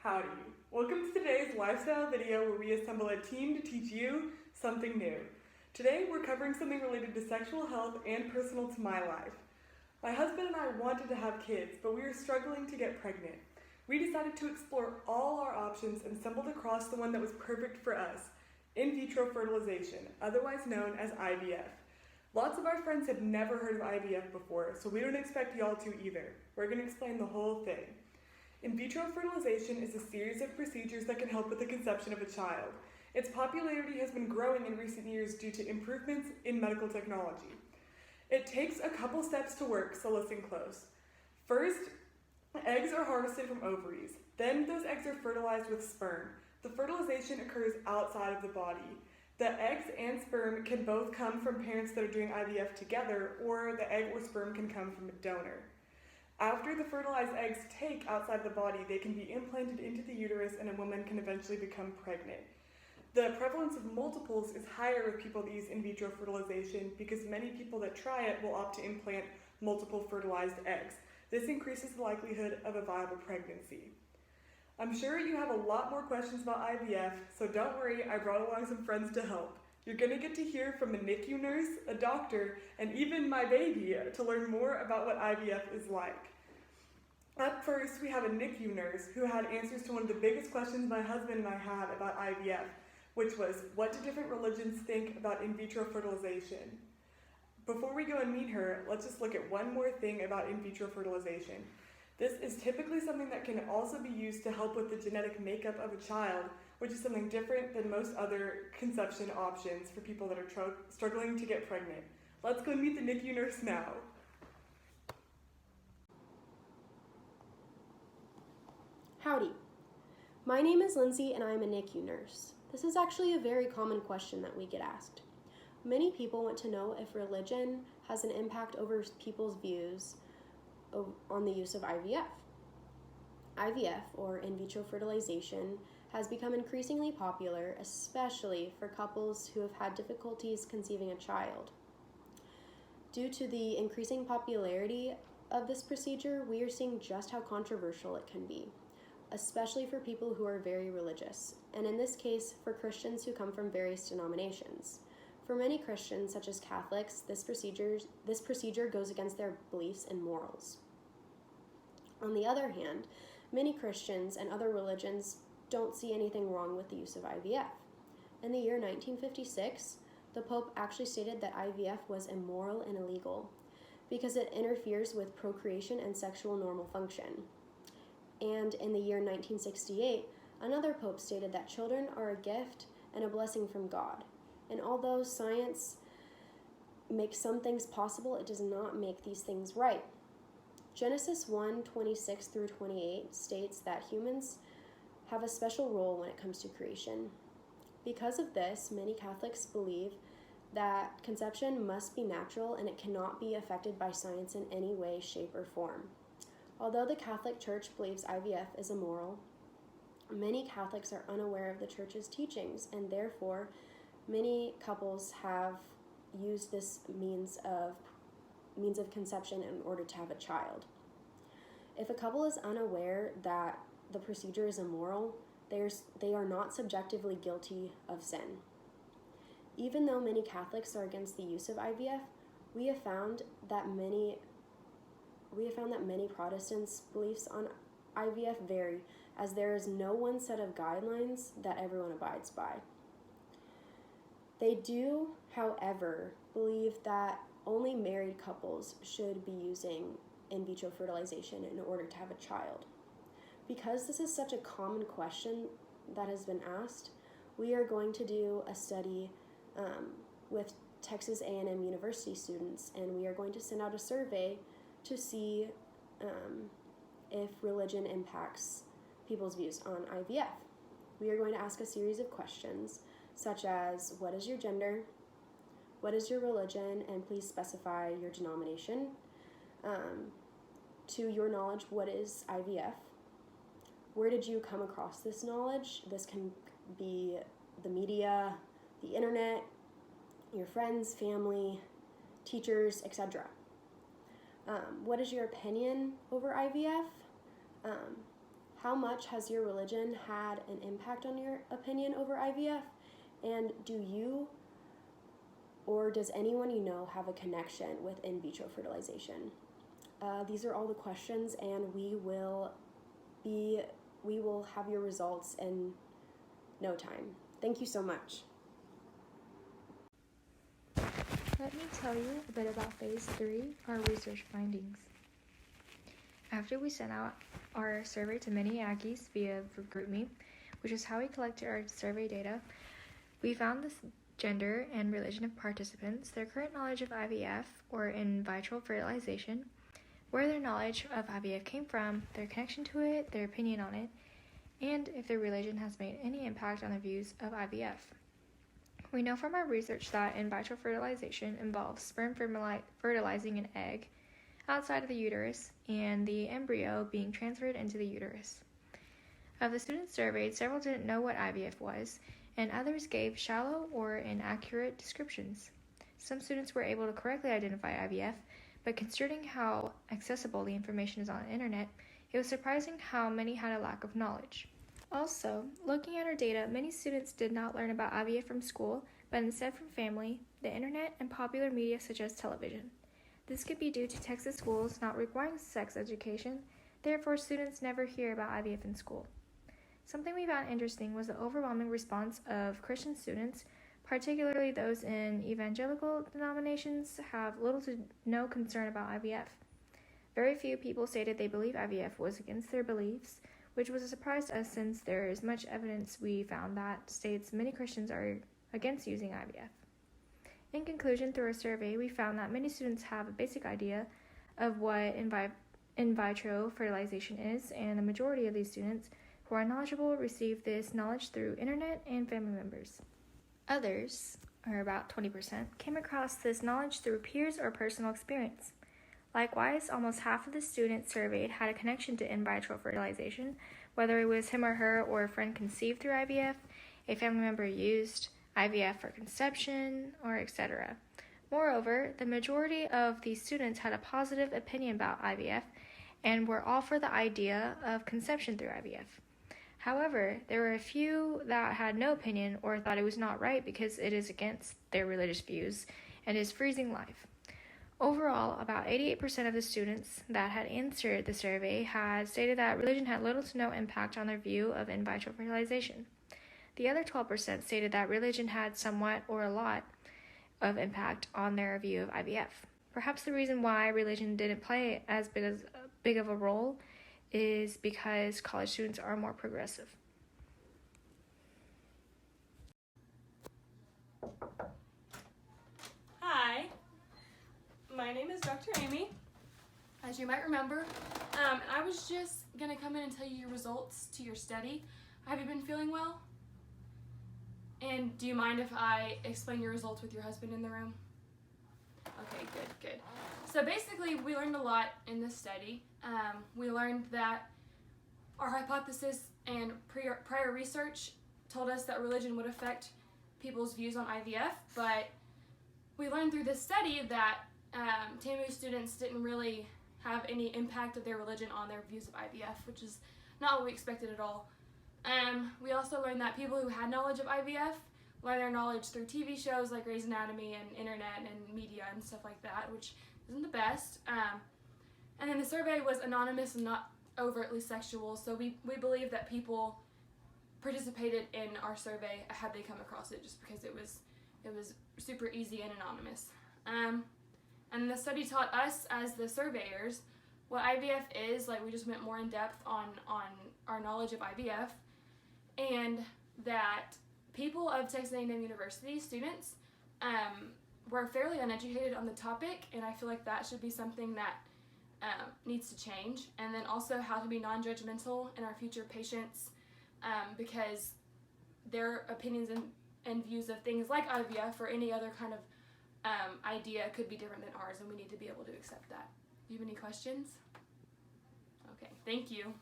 Howdy. Welcome to today's lifestyle video where we assemble a team to teach you something new. Today we're covering something related to sexual health and personal to my life. My husband and I wanted to have kids, but we were struggling to get pregnant. We decided to explore all our options and stumbled across the one that was perfect for us, in vitro fertilization, otherwise known as IVF. Lots of our friends have never heard of IVF before, so we don't expect y'all to either. We're going to explain the whole thing. In vitro fertilization is a series of procedures that can help with the conception of a child. Its popularity has been growing in recent years due to improvements in medical technology. It takes a couple steps to work, so listen close. First, eggs are harvested from ovaries. Then those eggs are fertilized with sperm. The fertilization occurs outside of the body. The eggs and sperm can both come from parents that are doing IVF together, or the egg or sperm can come from a donor. After the fertilized eggs take outside the body, they can be implanted into the uterus and a woman can eventually become pregnant. The prevalence of multiples is higher with people that use in vitro fertilization because many people that try it will opt to implant multiple fertilized eggs. This increases the likelihood of a viable pregnancy. I'm sure you have a lot more questions about IVF, so don't worry, I brought along some friends to help. You're going to get to hear from a NICU nurse, a doctor, and even my baby to learn more about what IVF is like. Up first, we have a NICU nurse who had answers to one of the biggest questions my husband and I had about IVF, which was, what do different religions think about in vitro fertilization? Before we go and meet her, let's just look at one more thing about in vitro fertilization. This is typically something that can also be used to help with the genetic makeup of a child, which is something different than most other conception options for people that are struggling to get pregnant. Let's go and meet the NICU nurse now. Howdy. My name is Lindsay and I'm a NICU nurse. This is actually a very common question that we get asked. Many people want to know if religion has an impact over people's views on the use of IVF. IVF, or in vitro fertilization, has become increasingly popular, especially for couples who have had difficulties conceiving a child. Due to the increasing popularity of this procedure, we are seeing just how controversial it can be, especially for people who are very religious, and in this case, for Christians who come from various denominations. For many Christians, such as Catholics, this procedure goes against their beliefs and morals. On the other hand, many Christians and other religions don't see anything wrong with the use of IVF. In the year 1956, the Pope actually stated that IVF was immoral and illegal because it interferes with procreation and sexual normal function. And in the year 1968, another Pope stated that children are a gift and a blessing from God. And although science makes some things possible, it does not make these things right. Genesis 1:26 through 28 states that humans have a special role when it comes to creation. Because of this, many Catholics believe that conception must be natural and it cannot be affected by science in any way, shape, or form. Although the Catholic Church believes IVF is immoral, many Catholics are unaware of the Church's teachings, and therefore many couples have used this means of conception in order to have a child. If a couple is unaware that the procedure is immoral, they are not subjectively guilty of sin. Even though many Catholics are against the use of IVF, we have found that many Protestants' beliefs on IVF vary, as there is no one set of guidelines that everyone abides by. They do, however, believe that only married couples should be using in vitro fertilization in order to have a child. Because this is such a common question that has been asked, we are going to do a study with Texas A&M University students, and we are going to send out a survey to see if religion impacts people's views on IVF. We are going to ask a series of questions, such as, what is your gender? What is your religion? And please specify your denomination. To your knowledge, what is IVF? Where did you come across this knowledge? This can be the media, the internet, your friends, family, teachers, etc. What is your opinion over IVF? How much has your religion had an impact on your opinion over IVF? And do you or does anyone you know have a connection with in vitro fertilization? These are all the questions, and we will have your results in no time. Thank you so much. Let me tell you a bit about Phase 3, our research findings. After we sent out our survey to many Aggies via GroupMe, which is how we collected our survey data, we found this gender and religion of participants, their current knowledge of IVF or in vitro fertilization, where their knowledge of IVF came from, their connection to it, their opinion on it, and if their religion has made any impact on their views of IVF. We know from our research that in vitro fertilization involves sperm fertilizing an egg outside of the uterus and the embryo being transferred into the uterus. Of the students surveyed, several didn't know what IVF was, and others gave shallow or inaccurate descriptions. Some students were able to correctly identify IVF, but considering how accessible the information is on the internet, it was surprising how many had a lack of knowledge. Also, looking at our data, many students did not learn about IVF from school, but instead from family, the internet, and popular media such as television. This could be due to Texas schools not requiring sex education, therefore students never hear about IVF in school. Something we found interesting was the overwhelming response of Christian students, particularly those in evangelical denominations, have little to no concern about IVF. Very few people stated they believe IVF was against their beliefs, which was a surprise to us since there is much evidence we found that states many Christians are against using IVF. In conclusion, through our survey, we found that many students have a basic idea of what in vitro fertilization is, and the majority of these students who are knowledgeable receive this knowledge through internet and family members. Others, or about 20%, came across this knowledge through peers or personal experience. Likewise, almost half of the students surveyed had a connection to in vitro fertilization, whether it was him or her or a friend conceived through IVF, a family member used IVF for conception, or etc. Moreover, the majority of these students had a positive opinion about IVF and were all for the idea of conception through IVF. However, there were a few that had no opinion or thought it was not right because it is against their religious views and is freezing life. Overall, about 88% of the students that had answered the survey had stated that religion had little to no impact on their view of in vitro fertilization. The other 12% stated that religion had somewhat or a lot of impact on their view of IVF. Perhaps the reason why religion didn't play as big of a role is because college students are more progressive. Hi, my name is Dr. Amy, as you might remember, and I was just going to come in and tell you your results to your study. Have you been feeling well? And do you mind if I explain your results with your husband in the room? Okay, good. So basically, we learned a lot in this study. We learned that our hypothesis and prior research told us that religion would affect people's views on IVF, but we learned through this study that TAMU students didn't really have any impact of their religion on their views of IVF, which is not what we expected at all. We also learned that people who had knowledge of IVF learned their knowledge through TV shows like Grey's Anatomy and internet and media and stuff like that, which isn't the best. And then the survey was anonymous and not overtly sexual, so we believe that people participated in our survey had they come across it, just because it was super easy and anonymous. And the study taught us as the surveyors what IVF is. Like, we just went more in depth on our knowledge of IVF, and that people of Texas A&M University students were fairly uneducated on the topic, and I feel like that should be something that needs to change. And then also how to be non-judgmental in our future patients, because their opinions and views of things like IVF or any other kind of idea could be different than ours, and we need to be able to accept that. Do you have any questions? Okay, thank you.